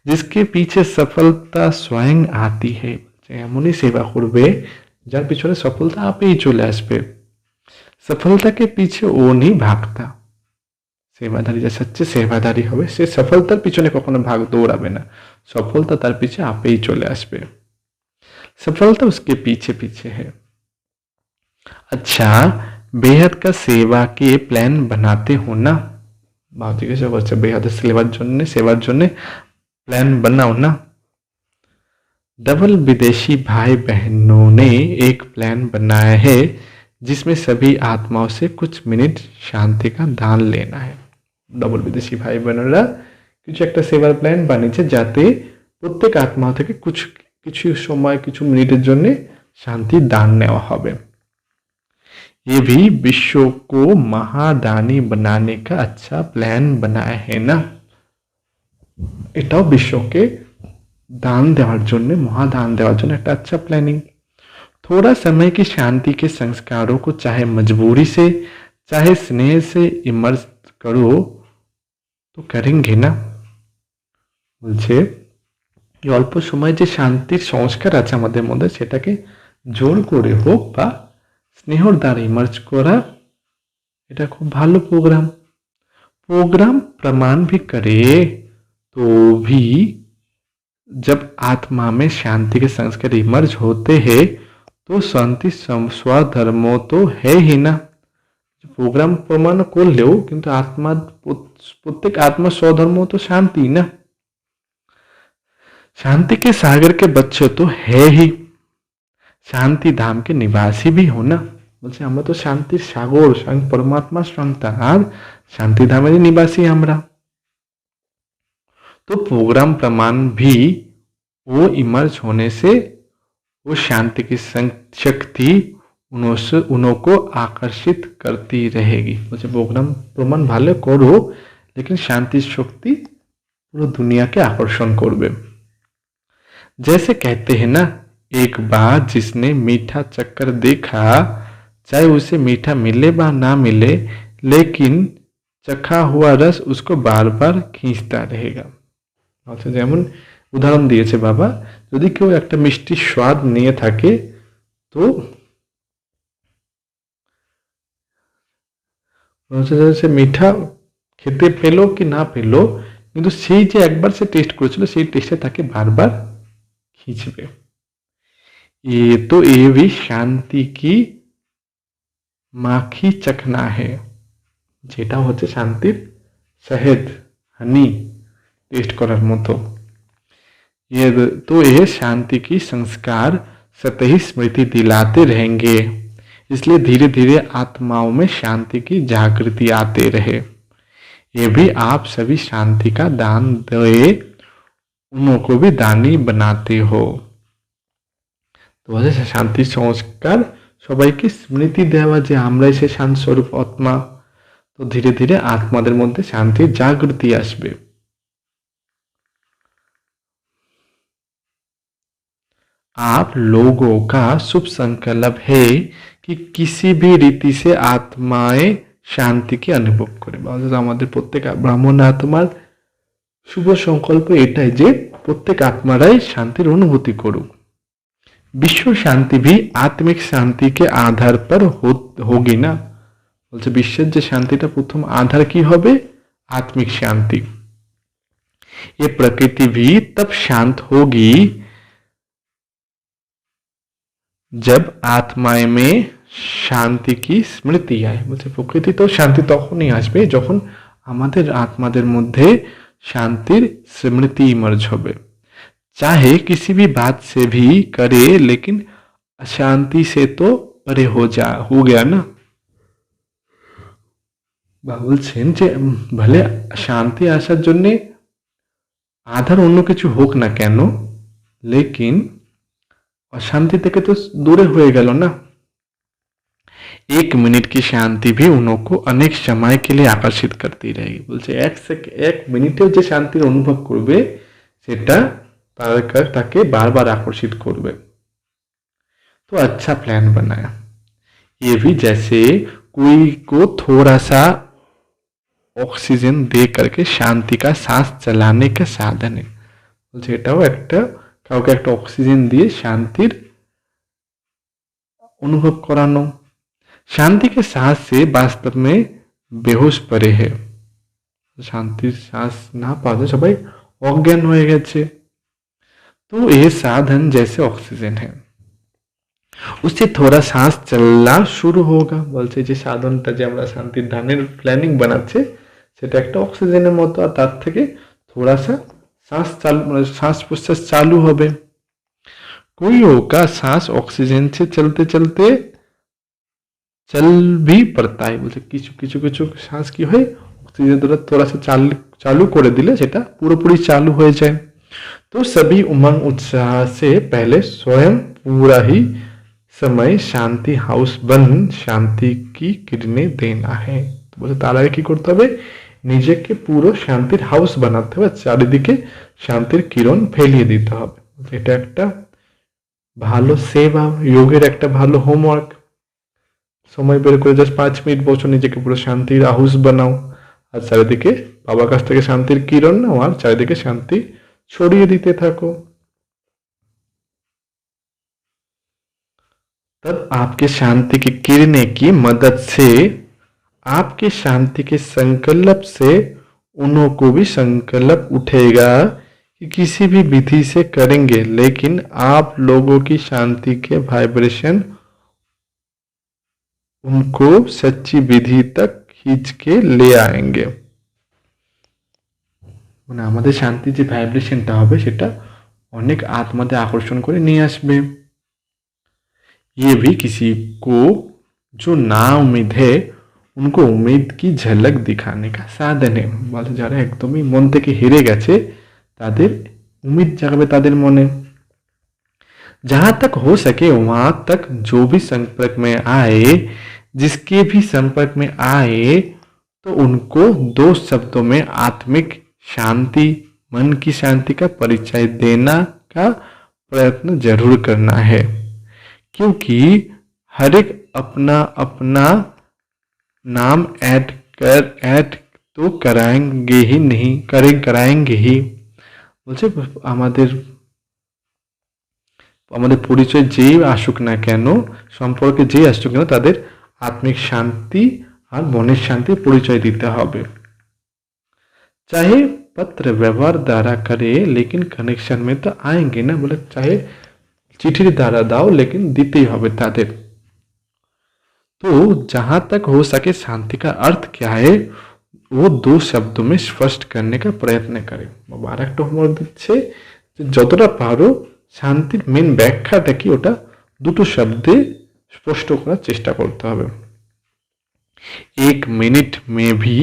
Speaker 1: जिसके पीछे सफलता स्वयं आती है। এমনই সেবা করবে যার পিছনে সফলতা আপেই চলে আসবে। सफलता के पीछे वो नहीं भागता। सेवाधारी যে সচ্চে সেবাধারী হবে সে সফলতার পিছনে কখনো ভাগ দৌড়াবে না, সফলতা তার পিছে আপেই চলে আসবে। सफलता उसके पीछे पीछे है। अच्छा, बेहद का सेवा के प्लान बनाते हो ना? বাবা জিজ্ঞাসা করছে বেহদের সেবার জন্য प्लान बनाओ ना। डबल विदेशी भाई बहनों ने एक प्लान बनाया है जिसमें सभी आत्माओं से कुछ मिनट शांति का दान लेना है। डबल विदेशी भाई बहनों কিছু একটা সেবার প্ল্যান বানিয়েছে যাতে প্রত্যেক আত্মা থেকে কিছু সময় কিছু মিনিটের জন্য শান্তি দান নেওয়া হবে। ये भी विश्व को महादानी बनाने का अच्छा प्लान बनाया है ना। এটাও বিশ্বকে दान দেওয়ার জন্য, মহাদান দেওয়ার জন্য একটা अच्छा प्लानिंग। थोड़ा समय की शांति के संस्कारों को चाहे मजबूरी से चाहे स्नेह से इमर्ज करो तो करेंगे ना। বলছে অল্প সময় যে শান্তির সংস্কার আছে আমাদের মধ্যে সেটাকে জোর করে হোক বা স্নেহর দ্বারা ইমার্জ করা, এটা খুব ভালো प्रोग्राम प्रमाण भी करे तो भी जब आत्मा में शांति के संस्कार इमर्ज होते हैं तो शांति स्वधर्मो तो है ही ना। प्रोग्राम प्रमाण করলেও কিন্তু आत्मा प्रत्येक आत्मा स्वधर्म तो शांति ना। शांति के सागर के बच्चे तो है ही, शांति धाम के निवासी भी हो ना। বলছে আমরা তো শান্তির সাগর, স্বয়ং পরমাত্মার সন্তান, আর শান্তি ধামেরই নিবাসী আমরা। तो प्रोग्राम प्रमाण भी वो इमर्ज होने से वो शांति की शक्ति उनको आकर्षित करती रहेगी। मुझे प्रोग्राम प्रमाण भालो करो लेकिन शांति शक्ति पूरी दुनिया के आकर्षण करबे। जैसे कहते हैं ना, एक बार जिसने मीठा चक्कर देखा, चाहे उसे मीठा मिले व ना मिले, लेकिन चखा हुआ रस उसको बार बार खींचता रहेगा। আচ্ছা, যেমন উদাহরণ দিয়েছে বাবা, যদি কেউ একটা মিষ্টি স্বাদ নিয়ে থাকে তো সে মিঠা খেতে পেলো কি না পেলো, কিন্তু সেই যে একবার সে টেস্ট করেছিল সেই টেস্টে তাকে বারবার खींचবে। ये भी शांति की মাখি चखना है, যেটা হচ্ছে শান্তির শহদ, হানি टेस्ट করার মতো। ये शांति की संस्कार सतही स्मृति दिलाते रहेंगे, इसलिए धीरे धीरे आत्माओं में शांति की जागृति आते रहे। ये भी आप सभी शांति का दान दे, उनको भी दानी बनाते हो। तो वजह शांति संस्कार সবাইকে স্মৃতি দেওয়া যে আমরাই সে শান্ত স্বরূপ আত্মা। तो धीरे धीरे आत्माদের মধ্যে शांति जागृति আসবে। आप लोगों का शुभ संकल्प है कि किसी भी रीति से आत्माएं शांति की अनुभव करे। আমাদের প্রত্যেক ব্রাহ্মণ আত্মার শুভ সংকল্প এটাই যে প্রত্যেক আত্মারাই শান্তির অনুভূতি করুক। विश्व शांति भी आत्मिक शांति के आधार पर होगी ना। বলছে বিশ্বের যে শান্তিটা প্রথম আধার কি হবে? आत्मिक शांति। ये प्रकृति भी तब शांत होगी जब आत्माएं में শান্তি की স্মৃতি आए। বলছে প্রকৃতি তো শান্তি তখনই আসবে যখন আমাদের আত্মাদের মধ্যে শান্তির স্মৃতি ইমার্জ হবে। चाहे किसी भी बात से भी करे, लेकिन अशांति से तो परे हो गया ना। বলছেন যে ভলে শান্তি আসার জন্য আধার অন্য কিছু হোক না কেন, लेकिन अशांति থেকে তো দূরে হয়ে গেল না। एक मिनट की शांति भी उनको अनेक समय के लिए आकर्षित करती रहेगी। বলছে এক মিনিটেও যে শান্তির অনুভব করবে সেটা তাকে बार-बार आकर्षित করবে। तो अच्छा प्लान बनाया। ये भी जैसे कोई को थोड़ा सा ऑक्सीजन दे करके शांति का सांस चलाने का साधन है। বলছে এটাও একটা কাউকে একটা অক্সিজেন দিয়ে শান্তির অনুভব করানো। शांति के सांस से वास्तव में बेहोश पड़े है। শান্তির শ্বাস না পাওয়া সবাই অজ্ঞান হয়ে গেছে। तो ये साधन जैसे ऑक्सीजन है, उससे थोड़ा सांस चलना शुरू होगा। বলছে যে সাধনটা যে আমরা শান্তির ধ্যানের প্ল্যানিং বানাচ্ছি সেটা একটা অক্সিজেনের মতো, আর তার থেকে थोड़ा सा सांस प्रश्वास चालू হবে। कोई होगा सांस ऑक्सीजन से चलते चलते चल भी पड़ता है। বলছে কিছু কিছু কিছু শ্বাস কি হয় অক্সিজেন দ্বারা थोड़ा सा চালু করে দিলে সেটা পুরোপুরি চালু হয়ে যায়। तो सभी उमंग उत्साह से पहले स्वयं पूरा ही समय शांति हाउस बन शांति की किरणें देना है। तो बोले তার আগে কি করতে হবে? নিজেকে পুরো শান্তির হাউস বানাতে হবে, চারিদিকে শান্তির কিরণ ফেলিয়ে দিতে হবে। এটা একটা ভালো সেবা, যোগের একটা ভালো হোমওয়ার্ক। সময় বের করে জাস্ট 5 মিনিট বসো, নিজেকে পুরো শান্তির হাউস বানাও, আর চারিদিকে বাবার কাছ থেকে শান্তির কিরণ নাও, আর চারিদিকে শান্তি ছড়িয়ে দিতে থাকো। तब आपके शांति की किरणें की मदद से, आपके शांति के संकल्प से उनको भी संकल्प उठेगा कि किसी भी विधि से करेंगे, लेकिन आप लोगों की शांति के वाइब्रेशन उनको सच्ची विधि तक खींच के ले आएंगे। মানে আমাদের শান্তির যে ভাইব্রেশনটা হবে সেটা অনেক আত্মাতে আকর্ষণ করে নিয়ে আসবে। ये भी किसी को जो ना उम्मीद है उनको उम्मीद की झलक दिखाने का साधन है। বলছে যারা একদমই মন থেকে হেরে গেছে তাদের उम्मीद জাগাবে তাদের মনে। जहाँ तक हो सके वहाँ तक जो भी संपर्क में आए, जिसके भी संपर्क में आए, तो उनको 2 शब्दों में आत्मिक शांति, मन की शांति का परिचय देना का प्रयत्न जरूर करना है, क्योंकि हर एक अपना अपना नाम ऐड तो कराएंगे ही नहीं, कराएंगे ही। বলছে আমাদের পরিচয় যেই আসুক না কেন, সম্পর্কে যেই আসুক না, তাদের আত্মিক শান্তি আর মনের শান্তি পরিচয় দিতে হবে। चाहे पत्र व्यवहार द्वारा करे, लेकिन कनेक्शन में तो आएंगे ना। बोले चाहे চিঠির দ্বারা দাও, लेकिन দিতেই হবে তাদের। तो जहां तक हो सके शांति का अर्थ क्या है वो 2 शब्दों में स्पष्ट करने का प्रयत्न करें। আর একটা হোমওয়ার্ক দিচ্ছে যে যতটা পারো শান্তির মেন ব্যাখ্যাটা কি ওটা দুটো শব্দে স্পষ্ট করার চেষ্টা করতে হবে। 1 मिनट में भी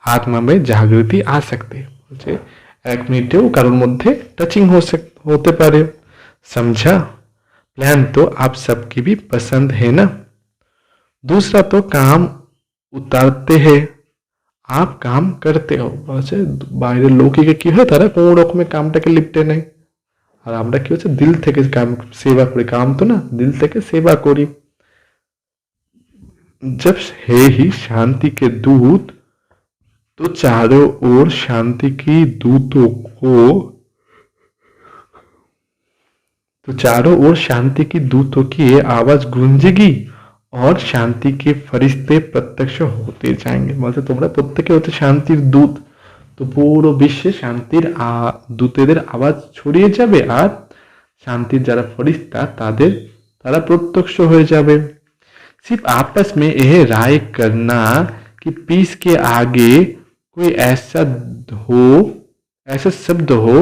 Speaker 1: आत्मा में जागृति आ सकते है। বলছে 1 মিনিটেও কারোর মধ্যে টাচিং होते पारे। समझा? प्लान तो आप सबकी भी पसंद है ना। दूसरा तो काम उतारते हैं, आप काम करते हो। বলছে বাইরের লোকে কি হয় তারা কোনো রকমের কামটাকে লিপটে নেয়, আর আমরা কি হচ্ছে দিল থেকে কাম সেবা করি। কাম তো না, দিল থেকে সেবা করি। जब है ही शांति के दूत तो चारों ओर शांति की दूतों को तो चारों ओर शांति की दूतों की आवाज गूंजेगी और शांति के फरिश्ते प्रत्यक्ष होते जाएंगे। मतलब তোমরা প্রত্যেকে হচ্ছে শান্তির দূত, তো পুরো বিশ্বে শান্তির দূতেদের আওয়াজ ছড়িয়ে যাবে আর শান্তির যারা ফরিস্তা তারা প্রত্যক্ষ হয়ে যাবে। सिर्फ आपस में यह राय करना कि पीस के आगे कोई ऐसा शब्द हो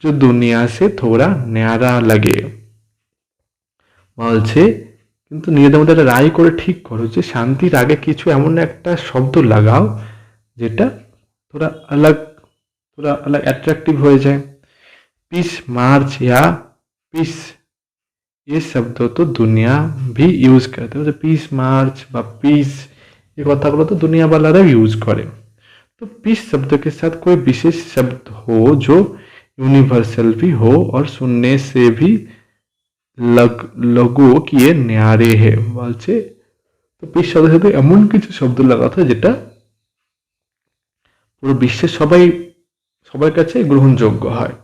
Speaker 1: जो दुनिया से थोड़ा न्यारा लगे। বলছে কিন্তু নিজেদের মধ্যে একটা রায় করে ঠিক করো যে শান্তির আগে কিছু এমন একটা শব্দ লাগাও যেটা थोड़ा अलग अट्रैक्टिव हो जाए। पीस मार्च या पीस ये शब्द तो दुनिया भी यूज करते हैं। पीस मार्च বা पीस ये কথাগুলো তো दुनिया वाला यूज करे। तो पीस शब्द के साथ कोई विशेष शब्द हो जो यूनिवर्सल भी हो और सुनने से भी लगो कि ये न्यारे है। বলছে তো পিস শব্দের সাথে এমন কিছু শব্দ লাগাতে হয় যেটা পুরো বিশ্বের সবার কাছে গ্রহণযোগ্য হয়।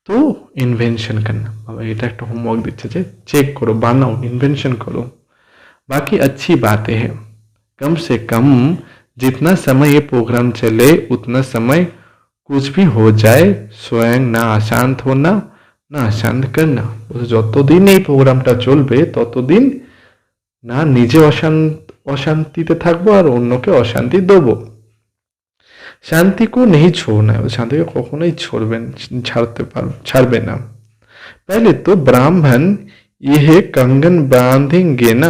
Speaker 1: तो इन्वेंशन करना, এটা একটা হোমওয়ার্ক দিচ্ছে যে চেক করো, বানাও, इन्वेंशन करो। बाकी अच्छी बातें हैं, कम से कम जितना समय ये प्रोग्राम चले उतना समय कुछ भी हो जाए स्वयं ना अशांत होना ना अशांत करना। যতদিন এই প্রোগ্রামটা চলবে ততদিন না নিজে অশান্তিতে থাকবো আর অন্যকে অশান্তি দেবো। शांति को नहीं छोड़ना है, शांति को कखनोई छाड़बे ना। पहले तो ब्राह्मण यह कंगन बांधेंगे ना,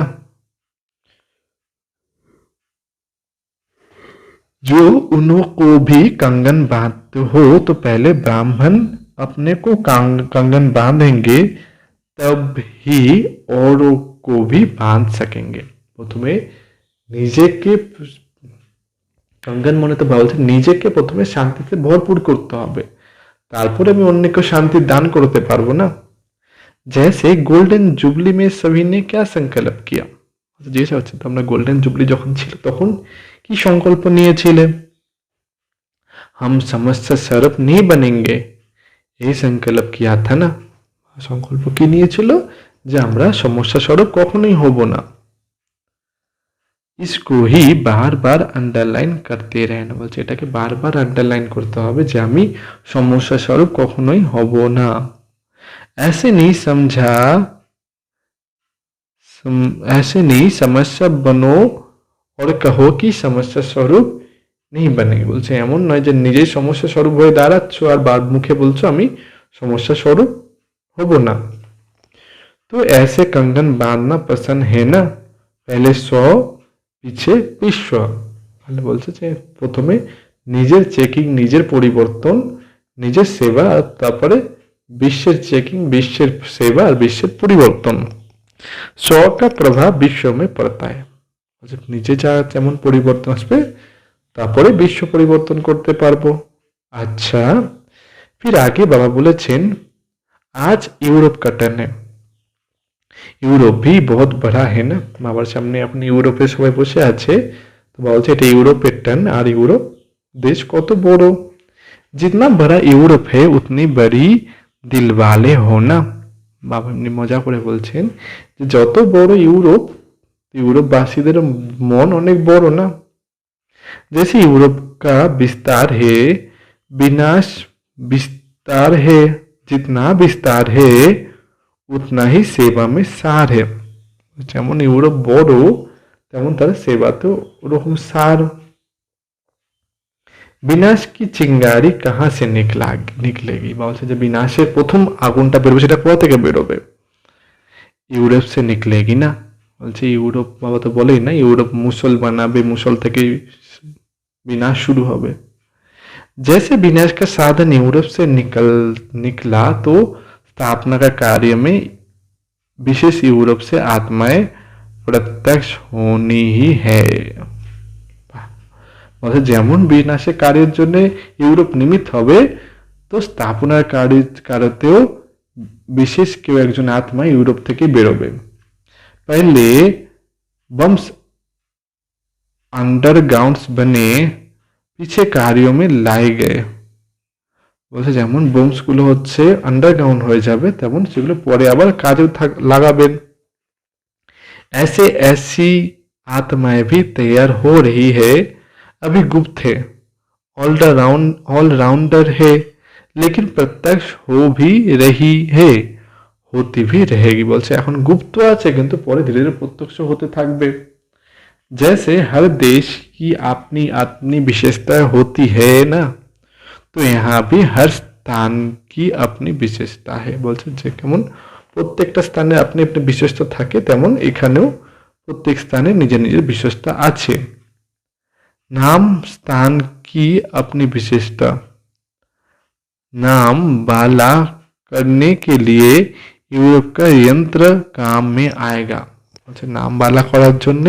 Speaker 1: जो उनको भी कंगन बांधते हो तो पहले ब्राह्मण अपने को कंगन बांधेंगे तब ही औरों को भी बांध सकेंगे। तुम्हें নিজেকে कंगन মনে তো বলছে নিজেকে প্রথমে শান্তিতে ভরপুর করতে হবে, তারপরে আমি অন্যকে শান্তি দান করতে পারবো না। जैसे गोल्डन जुबली में सभी ने क्या संकल्प किया। যেটা হচ্ছে তোমরা গোল্ডেন জুবলি যখন ছিল তখন কি সংকল্প নিয়েছিলে। हम समस्या स्वरूप नहीं बनेंगे, এই संकल्प किया था ना। সংকল্প কি নিয়েছিল যে আমরা সমস্যা স্বরূপ কখনোই হব না। इसको ही बार बार अंडरलाइन करते रहना। বলছে এটাকে বারবার আন্ডারলাইন করতে হবে যে আমি সমস্যা স্বরূপ কখনোই হব না। ऐसे नहीं समस्या बनो और कहो कि समस्या स्वरूप नहीं बनेंगे। বলছে এমন নয় যে নিজেই সমস্যা স্বরূপ হয়ে দাঁড়াচ্ছ আর বার মুখে বলছো আমি সমস্যা স্বরূপ হব না। तो ऐसे कंगन बांधना पसंद है ना, पहले 100 পিছে বিশ্ব। মানে বলছে যে প্রথমে নিজের চেকিং, নিজের পরিবর্তন, নিজের সেবা, আর তারপরে বিশ্বের চেকিং, বিশ্বের সেবা আর বিশ্বের পরিবর্তন। 100 का प्रभाव विश्व में पड़ता है। নিজে যা যেমন পরিবর্তন আসবে তারপরে বিশ্ব পরিবর্তন করতে পারবো। আচ্ছা, फिर आगे बाबा বলেছেন आज यूरोप का टर्न है। ইউরোপ भी बहुत बड़ा है ना। বাবার সামনে আপনি ইউরোপের সবাই বসে আছে, তো বলছে এটা ইউরোপের টার্ন, আর ইউরোপ দেশ কত বড়। जितना बड़ा यूरोप है उतनी बड़ी दिल वाले हो ना। বাবা এমনি মজা করে বলছেন যে যত বড় ইউরোপবাসীদের মন অনেক বড় না। जैसे यूरोप का विस्तार है विनाश विस्तार है जितना विस्तार है उतना ही सेवा में सार है। যেমন ইউরোপ বড় তেমন তার সেবাতেও ওরকম সার। বিনাশ কি চিঙ্গারি কাহা সে নিকলেগি, বলছে যে বিনাশের প্রথম আগুনটা বেরোবে সেটা কোথা থেকে বেরোবে? ইউরোপ সে নিকলেগি না। বলছে ইউরোপ, বাবা তো বলেই না ইউরোপ মুসল বানাবে, মুসল থেকে विनाश शुरू होवे। जैसे विनाश का साधन यूरोप से निकला तो स्थापना का कार्य में विशेष यूरोप से आत्माएं प्रत्यक्ष होनी ही है। मतलब যেমন বিনাশের কার্যের জন্য ইউরোপ নিমিত্ত হবে, তো স্থাপনার কার্যতেও বিশেষ কেউ একজন আত্মা ইউরোপ থেকে বেরোবে। पहले बम्स अंडरग्राउंड्स बने पीछे कार्यों में लाए गए। বলছে যেমন বোমসগুলো হচ্ছে আন্ডারগ্রাউন্ড হয়ে যাবে তেমন সেগুলো পরে আবার কাজে লাগাবেন। ऐसे ऐसी आत्माएं भी तैयार हो रही है, अभी गुप्त है, ऑलराउंडर है, लेकिन प्रत्यक्ष हो भी रही है, होती भी रहेगी। বলছে এখন গুপ্ত আছে কিন্তু পরে ধীরে ধীরে প্রত্যক্ষ হতে থাকবে। जैसे हर देश की अपनी अपनी विशेषता होती है ना, तो यहाँ भी हर स्थान की अपनी विशेषता है। বলছে যে কেমন প্রত্যেকটা স্থানে আপনি আপনি বিশেষতা থাকে তেমন এখানেও প্রত্যেক স্থানে নিজের নিজের বিশেষতা আছে। नाम स्थान की अपनी विशेषता, नाम वाला करने के लिए यूरोप का यंत्र काम में आएगा। বলছে নাম বালা করার জন্য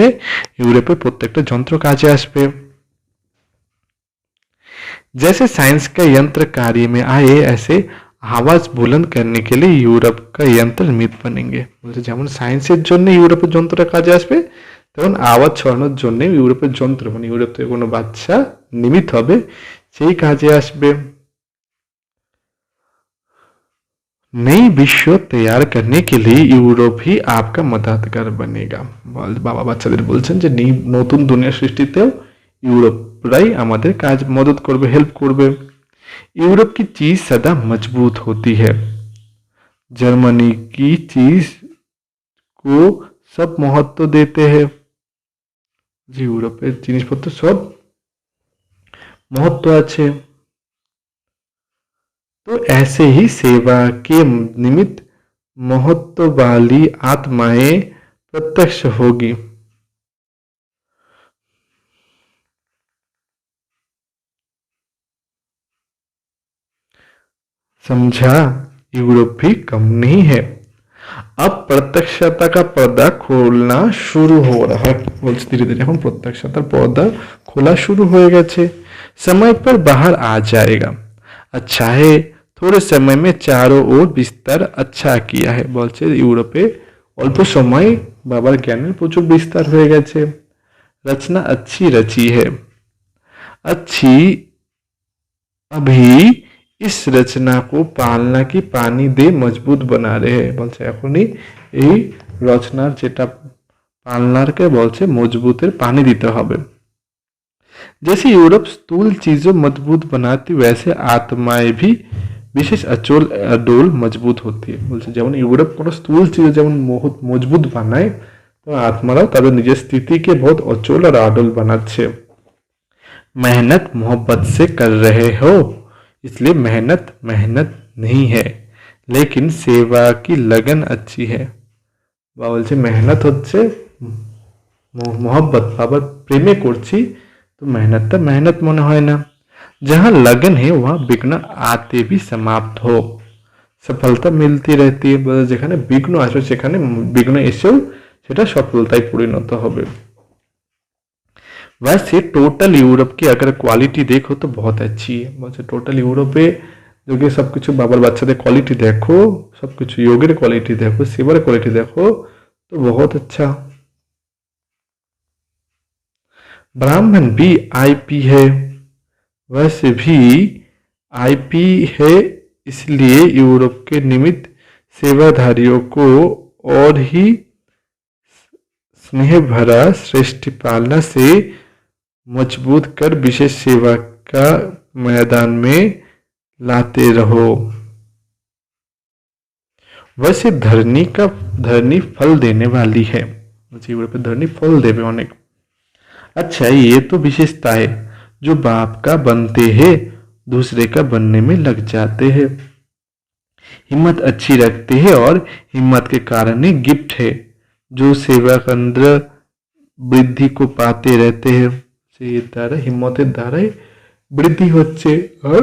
Speaker 1: ইউরোপে প্রত্যেকটা যন্ত্র কাজে আসবে। जैसे साइंस का यंत्र कार्य में आए, ऐसे आवाज बुलंद करने के लिए यूरोप का यंत्र निमित्त बनेंगे। বলছে যেমন সায়েন্সের জন্য ইউরোপের যন্ত্রটা কাজে আসবে তেমন আওয়াজ ছড়ানোর জন্য ইউরোপের যন্ত্র মানে ইউরোপ থেকে কোনো বাচ্চা নিমিত্ত হবে সেই কাজে আসবে। नई विश्व तैयार करने के लिए यूरोप ही आपका मददगार बनेगा। বাবা বাচ্চাদের বলছেন যে নতুন দুনিয়া সৃষ্টিতেও ইউরোপরাই আমাদের কাজ মদত করবে, হেল্প করবে। यूरोप की चीज सदा मजबूत होती है, जर्मनी की चीज को सब महत्व देते हैं। যে ইউরোপের জিনিসপত্র সব महत्व আছে। तो ऐसे ही सेवा के निमित्त महत्व वाली आत्माएं प्रत्यक्ष होगी। समझा, यूरोप भी कम नहीं है। अब प्रत्यक्षता का पर्दा खोलना शुरू हो रहा है। বলছে ধীরে ধীরে এখন প্রত্যক্ষতার পর্দা খোলা শুরু হয়ে গেছে। समय पर बाहर आ जाएगा। अच्छा है, थोड़े समय में चारों ओर विस्तार अच्छा किया है। বলছে ইউরোপে অল্প সময় বাবার জ্ঞানের প্রচুর বিস্তার হয়ে গেছে। रचना अच्छी रची है, अच्छी अभी इस रचना को पालना की पानी दे मजबूत बना रहे हैं। বলছে এখনই এই রচনার যেটা পালনারকে বলছে মজবুতের পানি দিতে হবে। जैसे यूरोप स्थूल चीजों मजबूत बनाती वैसे आत्माएं भी विशेष अचल अडोल मजबूत होती है। বলছে যেমন ইউরোপ কোনো স্থূল চিজ যেমন মজবুত বানায় তো আত্মারাও তাদের নিজের স্থিতিকে बहुत अचल और अडोल बनाচ্ছে। मेहनत मोहब्बत से कर रहे हो, इसलिए मेहनत नहीं है, लेकिन सेवा की लगन अच्छी है। বলছে মেহনত হচ্ছে মোহব্বত বাবার প্রেমে করছি तो मेहनत মনে হয় না। जहाँ लगन है वहाँ विघ्न आते भी समाप्त हो, सफलता मिलती रहती है। যেখানে বিঘ্ন আসবে সেখানে বিঘ্ন এসেও সেটা সফলতায় পরিণত হবে। वैसे टोटल यूरोप की अगर क्वालिटी देखो तो बहुत अच्छी है। বলছে টোটাল ইউরোপে যদি সবকিছু বাবার বাচ্চাদের কোয়ালিটি দেখো, সবকিছু যোগের কোয়ালিটি দেখো, সেবার কোয়ালিটি দেখো तो बहुत अच्छा। ब्राह्मण भी आईपी है, वैसे भी आईपी है, इसलिए यूरोप के निमित्त सेवाधारियों को और ही स्नेह भरा श्रेष्ठ पालना से मजबूत कर विशेष सेवा का मैदान में लाते रहो। वैसे धरनी फल देने वाली है, जीवन पे धरनी फल देवे अनेक। अच्छा, ये तो विशेषता है, जो बाप का बनते हैं दूसरे का बनने में लग जाते हैं, हिम्मत अच्छी रखते हैं और हिम्मत के कारण ही गिफ्ट है, जो सेवा केंद्र वृद्धि को पाते रहते हैं, সেই দ্বারা হিম্মতের দ্বারাই বৃদ্ধি হচ্ছে আর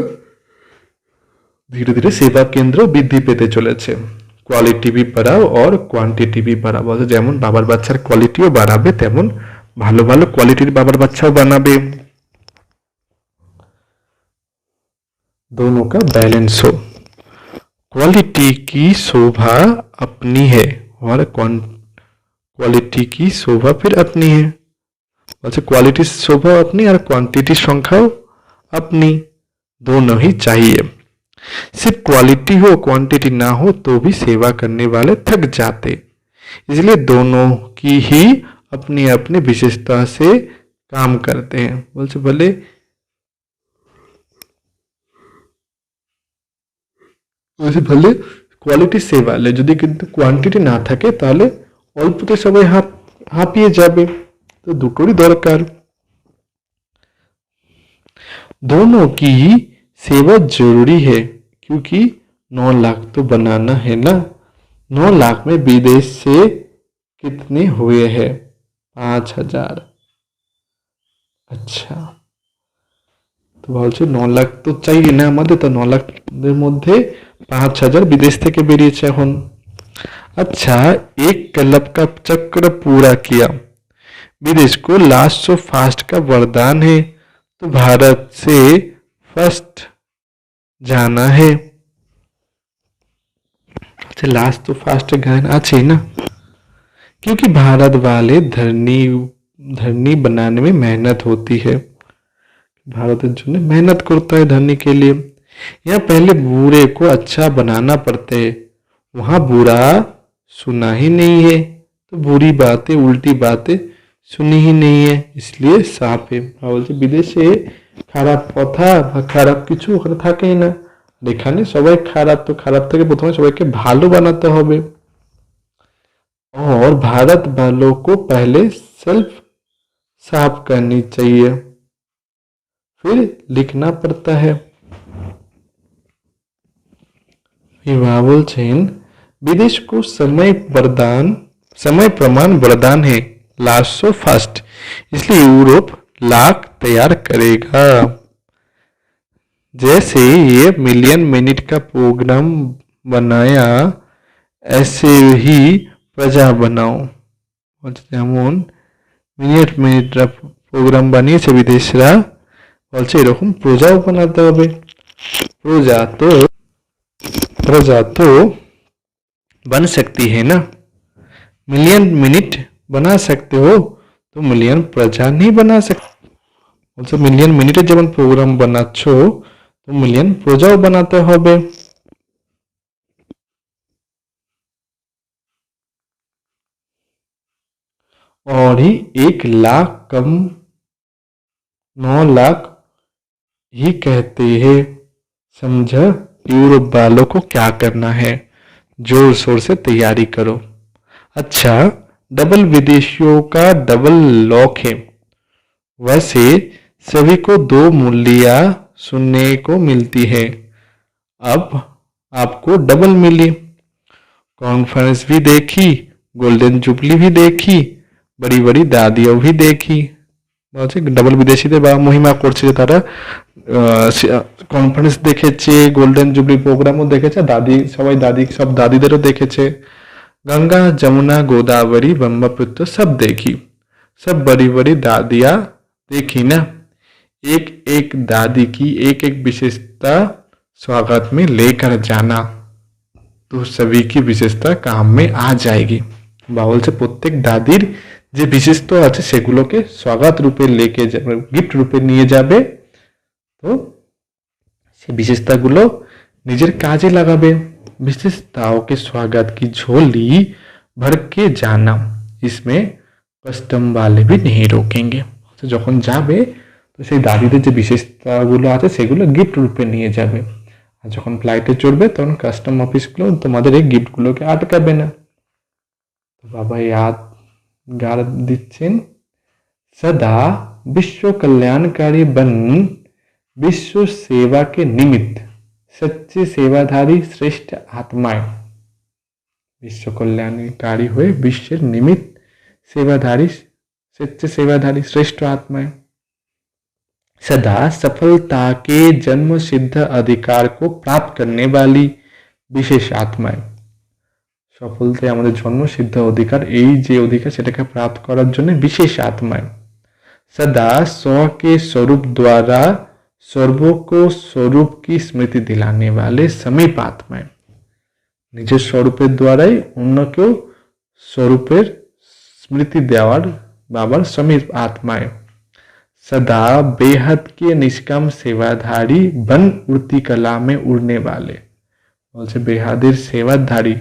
Speaker 1: ধীরে ধীরে সেবা কেন্দ্র বৃদ্ধি পেতে চলেছে। কোয়ালিটি भी बढ़ाओ और কোয়ান্টিটি भी बढ़ाओ, বলছে যেমন বাবার বাচ্চার কোয়ালিটিও বাড়াবে তেমন ভালো ভালো কোয়ালিটির বাবার বাচ্চাও বানাবে, दोनों का बैलेंस हो। क्वालिटी की शोभा अपनी है और क्वालिटी की शोभा फिर अपनी है, अच्छा क्वालिटी शोभा अपनी और क्वांटिटी संख्याओं अपनी, दोनों ही चाहिए। सिर्फ क्वालिटी हो क्वांटिटी ना हो तो भी सेवा करने वाले थक जाते, इसलिए दोनों की ही अपनी अपनी विशेषता से काम करते हैं। बोलते भले वैसे भले क्वालिटी सेवा ले যদি কিন্তু কোয়ান্টিটি না থাকে তাহলে অল্পতে সবাই হাঁপিয়ে যাবে, तो দুটোরই দরকার। दोनों की सेवा जरूरी है क्योंकि 9 लाख तो बनाना है ना, 9 लाख में विदेश से कितने हुए हैं? 5000। अच्छा, তো বলছে 9 লাখ তো চাই না আমাদের, তো 9 লাখের মধ্যে 5000 विदेश থেকে বেরিয়েছে এখন। अच्छा, एक क्लब का चक्र पूरा किया, विदेश को लास्ट सो फास्ट का वरदान है, तो भारत से फर्स्ट जाना है। अच्छा, लास्ट तो फास्ट गान अच्छे ना, क्योंकि भारत वाले धरनी बनाने में मेहनत होती है, भारत जो मेहनत करता है धरनी के लिए। यहाँ पहले बुरे को अच्छा बनाना पड़ता है, वहाँ बुरा सुना ही नहीं है, तो बुरी बातें उल्टी बातें सुनी ही नहीं है, इसलिए साफ है। বলছে বিদেশে খারাপ কথা বা খারাপ কিছু ওখানে থাকেই না, এখানে সবাই খারাপ, তো খারাপ থেকে প্রথমে সবাইকে ভালো বানাতে হবে। और भारत वालों को पहले सेल्फ साफ करनी चाहिए, फिर लिखना पड़ता है। विवाह बोलছেন विदेश को समय प्रमाण वरदान है, लास्ट सो फास्ट, इसलिए यूरोप लाख तैयार करेगा। जैसे ये मिलियन मिनट का प्रोग्राम बनाया ऐसे ही प्रजा बनाओ, যেমন মিনিট প্রোগ্রাম বানিয়েছে বিদেশরা, বলছে এরকম প্রজাও বানাতে হবে। प्रजा तो बन सकती है ना, मिलियन मिनट बना सकते हो तो मिलियन प्रजा नहीं बना सकते, বলছে মিলিয়ন মিনিটে যেমন প্রোগ্রাম বানাচ্ছ তো মিলিয়ন প্রজাও বানাতে হবে। और ही 1 लाख कम 9 लाख ही कहते हैं, समझा? यूरोप वालों को क्या करना है, जोर शोर से तैयारी करो। अच्छा, डबल विदेशियों का डबल लॉक है, वैसे सभी को 2 मूल्य सुनने को मिलती है, अब आपको डबल मिली। कॉन्फ्रेंस भी देखी, गोल्डन जुबली भी देखी, बड़ी बड़ी दादियों भी देखी, डबल विदेशीদের মহিমা করছে যে তারা কনফারেন্স দেখেছে, গোল্ডেন জুবলি প্রোগ্রামও দেখেছে, সব দাদিদেরও দেখেছে। गंगा जमुना गोदावरी ब्रह्मपुत्र सब देखी, सब बड़ी बड़ी दादियाँ देखी ना, एक एक दादी की एक एक विशेषता स्वागत में लेकर जाना, तो सभी की विशेषता काम में आ जाएगी। बावल से प्रत्येक दादिर যে বিশেষত্ব আছে সেগুলোকে স্বাগত রূপে লেকে যাবে, গিফট রূপে নিয়ে যাবে, তো সেই বিশেষতাগুলো নিজের কাজে লাগাবে। विशेषताओं के स्वागत की झोली भर के जाना, इसमें कस्टम वाले भी नहीं रोकेंगे। तो যখন যাবে তো সেই দাদিদের যে বিশেষতাগুলো আছে সেগুলো গিফট রূপে নিয়ে যাবে, আর যখন ফ্লাইটে চড়বে তখন কাস্টম অফিসগুলো তোমাদের এই গিফটগুলোকে আটকাবে না। তো বাবা याद गार দিচ্ছেন, सदा विश्व कल्याणकारी बन विश्व सेवा के निमित्त सच्चे सेवाधारी श्रेष्ठ आत्माएं। विश्व कल्याणकारी हुए विश्व निमित्त सेवाधारी सच्चे सेवाधारी श्रेष्ठ आत्माएं, सदा सफलता के जन्म सिद्ध अधिकार को प्राप्त करने वाली विशेष आत्माएं। সফলতায় আমাদের জন্মসিদ্ধ অধিকার, এই যে অধিকার সেটাকে প্রাপ্ত করার জন্য বিশেষ আত্মায়। सदा स्व के स्वरूप द्वारा सर्वों को स्वरूप की स्मृति दिलाने वाले समीप आत्माएं। নিজের স্বরূপের দ্বারাই অন্যকেও স্বরূপের স্মৃতি দেওয়ার বাবার সমীপ আত্মায়। सदा बेहद के निष्काम सेवाधारी बन उड़ती कला में उड़ने वाले। বলছে বেহাদের সেবাধারী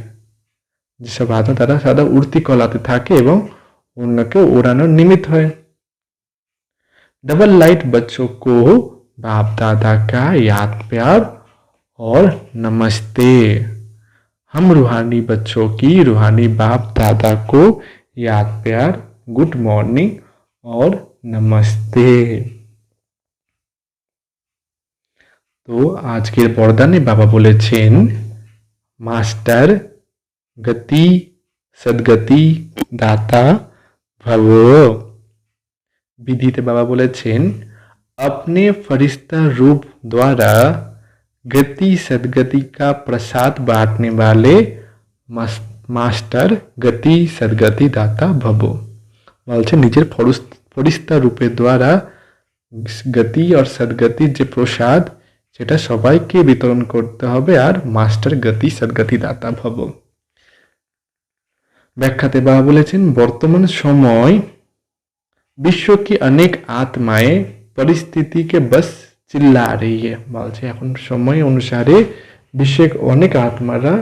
Speaker 1: যেসব আত্মা তারা সদা উড়তি কলাতে থাকে এবং অন্যকে ওড়ানোর নিমিত্ত হয়। डबल लाइट बच्चों को बाप दादा का याद प्यार और नमस्ते। हम रूहानी बच्चों की रूहानी बाप दादा को याद प्यार, गुड मॉर्निंग और नमस्ते। तो आज के বরদানে বাবা বলেছেন, मास्टर गति सदगति दाता भव। विधिते बाबा बोलेছেন, अपने फरिश्ता रूप द्वारा गति सदगति का प्रसाद बांटने वाले मास्टर गति सदगति दाता भवो। বলছে নিজের ফরিস্তা রূপের দ্বারা গতি আর সদগতির যে প্রসাদ সেটা সবাইকে বিতরণ করতে হবে, আর মাস্টার গতি সদগতি দাতা ভব। ব্যাখ্যাতে বাবা বলেছেন, বর্তমান সময় विश्व की अनेक आत्माएं परिस्थिति के बस चिल्ला रही है। বলছে এখন সময় অনুসারে বিশ্বের অনেক আত্মারা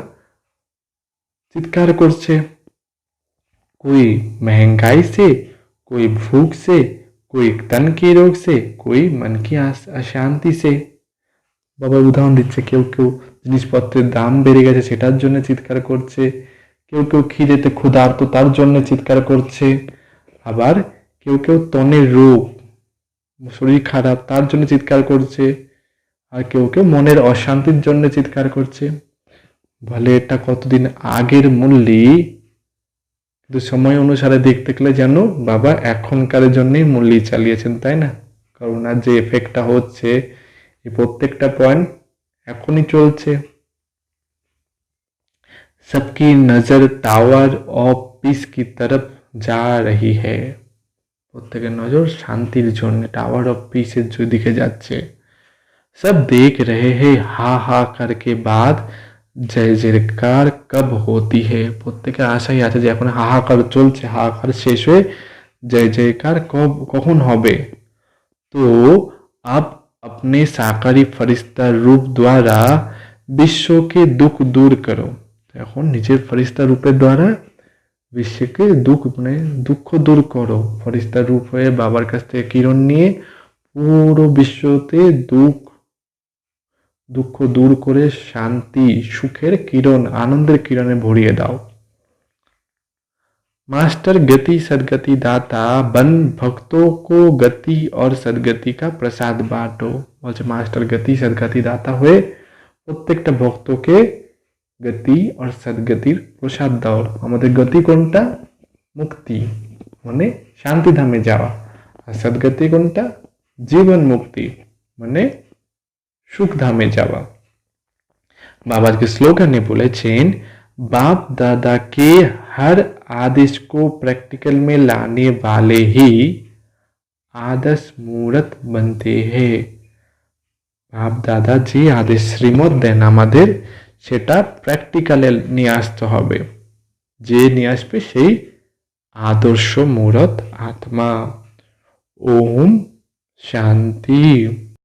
Speaker 1: চিৎকার করছে, कोई महंगाई से, कोई भूख से, कोई तन के रोग से, कोई मन की अशांति से। বাবা উদাহরণ দিচ্ছে, কেউ কেউ জিনিসপত্রের দাম বেড়ে গেছে সেটার জন্য চিৎকার করছে, কেউ কেউ খিদেতে ক্ষুধার্ত তার জন্য চিৎকার করছে, আবার কেউ কেউ তনের রোগ শরীর খারাপ তার জন্য চিৎকার করছে, আর কেউ কেউ মনের অশান্তির জন্য চিৎকার করছে। বলে এটা কতদিন আগের মূল্যই, কিন্তু সময় অনুসারে দেখতে গেলে যেন বাবা এখনকারের জন্যই মূল্য চালিয়েছেন, তাই না? করোনার যে এফেক্টটা হচ্ছে এই প্রত্যেকটা পয়েন্ট এখনই চলছে। सबकी नजर टावर ऑफ पीस की तरफ जा रही है। প্রত্যেকের নজর শান্তির জন্য টাওয়ার অফ পিসের দিকে যাচ্ছে। सब देख रहे हैं हा हा करके बाद जय जयकार कब होती है। প্রত্যেকের আশাই আছে যে এখন হাহাকার চলছে, হাহাকার শেষ হয়ে जय जयकार কখন হবে। तो अब अपने साकारी फरिश्ता रूप द्वारा विश्व के दुख दूर करो। এখন নিজের ফরিস্তা রূপের দ্বারা বিশ্বকে দুঃখ দূর করো। ফরিস্তা রূপ হয়ে বাবার কাছ থেকে কিরণ নিয়ে পুরো বিশ্বতে দুঃখ দূর করে শান্তি সুখের কিরণ আনন্দের কিরণে ভরিয়ে দাও। मास्टर गति सदगति दाता बन भक्तों को गति और सदगति का प्रसाद बांटो। বলছে মাস্টার গতি সদগতি দাতা হয়ে প্রত্যেকটা ভক্তকে গতি আর সদগতির প্রসাদ দাও। আমাদের গতি কোনটা? মুক্তি, মানে শান্তিধামে যাওয়া। আর সদগতি কোনটা? জীবন মুক্তি, মানে সুখধামে যাওয়া। बाबा के स्लोगन बोलेছেন, बाप दादा के हर आदेश को प्रैक्टिकल में लाने वाले ही आदर्श मूर्त बनते हैं। बाप दादा যে আদেশ শ্রীমত দেন আমাদের সেটা প্র্যাকটিক্যালে নিয়ে আসতে হবে, যে নিয়ে আসবে সেই आदर्श मूर्त आत्मा। ओम शांति।